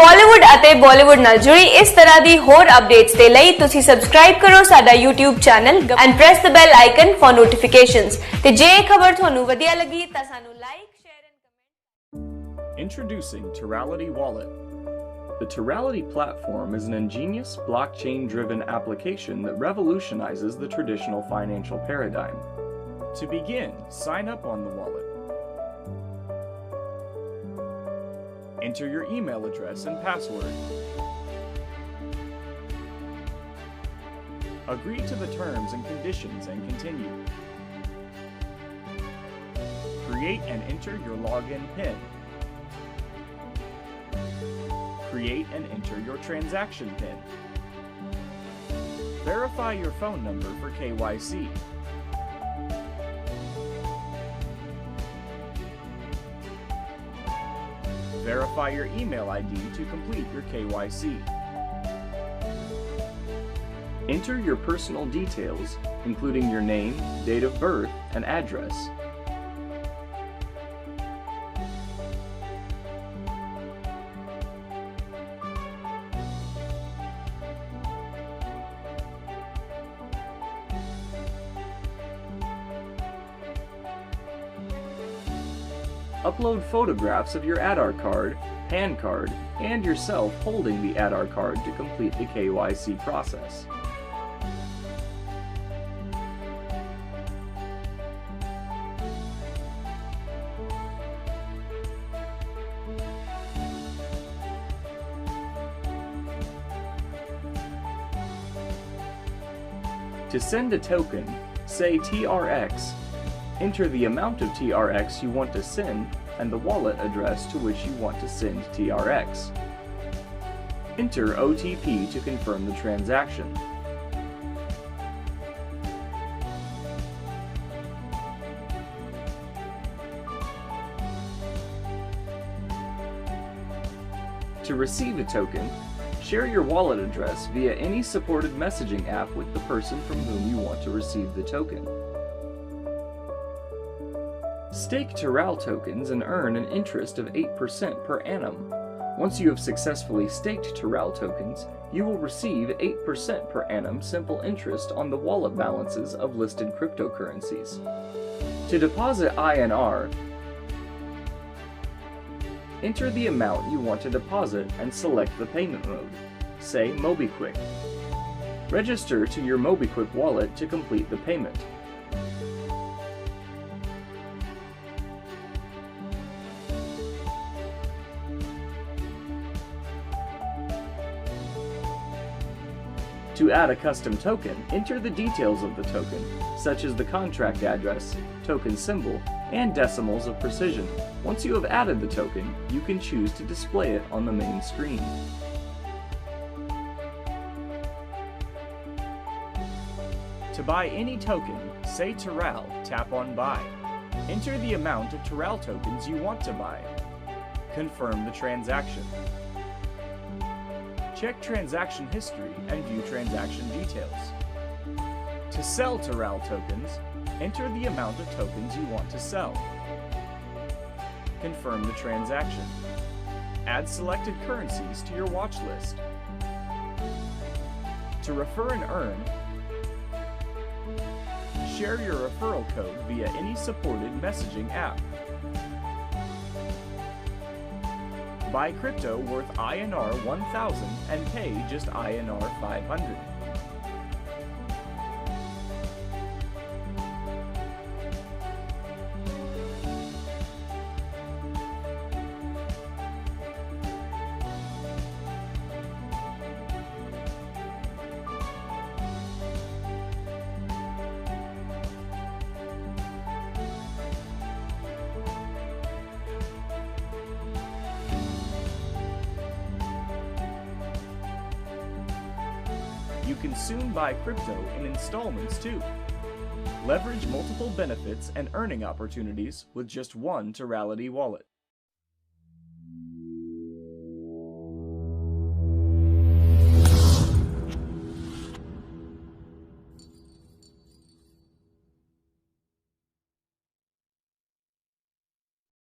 ਬਾਲੀਵੁੱਡ ਅਤੇ ਬਾਲੀਵੁੱਡ ਨਾਲ ਜੁੜੀ ਇਸ ਤਰ੍ਹਾਂ ਦੀ ਹੋਰ ਅਪਡੇਟਸ ਦੇ ਲਈ ਤੁਸੀਂ ਸਬਸਕ੍ਰਾਈਬ ਕਰੋ ਸਾਡਾ YouTube channel and press the bell icon for notifications ਤੇ ਜੇ ਇਹ ਖਬਰ ਤੁਹਾਨੂੰ ਵਧੀਆ ਲੱਗੀ ਤਾਂ ਸਾਨੂੰ like share and comment. Introducing Tarality Wallet. The Tarality platform is an ingenious blockchain-driven application that revolutionizes the traditional financial paradigm. To begin, sign up on the wallet. Enter your email address and password. Agree to the terms and conditions and continue. Create and enter your login PIN. Create and enter your transaction PIN. Verify your phone number for KYC. Verify your email ID to complete your KYC. Enter your personal details, including your name, date of birth, and address. Upload photographs of your Aadhaar card, PAN card, and yourself holding the Aadhaar card to complete the KYC process. To send a token, say TRX, enter the amount of TRX you want to send and the wallet address to which you want to send TRX. Enter OTP to confirm the transaction. To receive a token, share your wallet address via any supported messaging app with the person from whom you want to receive the token. Stake Taral tokens and earn an interest of 8% per annum. Once you have successfully staked Taral tokens, you will receive 8% per annum simple interest on the wallet balances of listed cryptocurrencies. To deposit INR, enter the amount you want to deposit and select the payment mode, say MobiKwik. Register to your MobiKwik wallet to complete the payment. To add a custom token, enter the details of the token, such as the contract address, token symbol, and decimals of precision. Once you have added the token, you can choose to display it on the main screen. To buy any token, say Taral, tap on Buy. Enter the amount of Taral tokens you want to buy. Confirm the transaction. Check transaction history and view transaction details. To sell Taral tokens, enter the amount of tokens you want to sell. Confirm the transaction. Add selected currencies to your watch list. To refer and earn, share your referral code via any supported messaging app. Buy crypto worth INR 1,000 and pay just INR 500. You can soon buy crypto in installments too. Leverage multiple benefits and earning opportunities with just one Tarality wallet.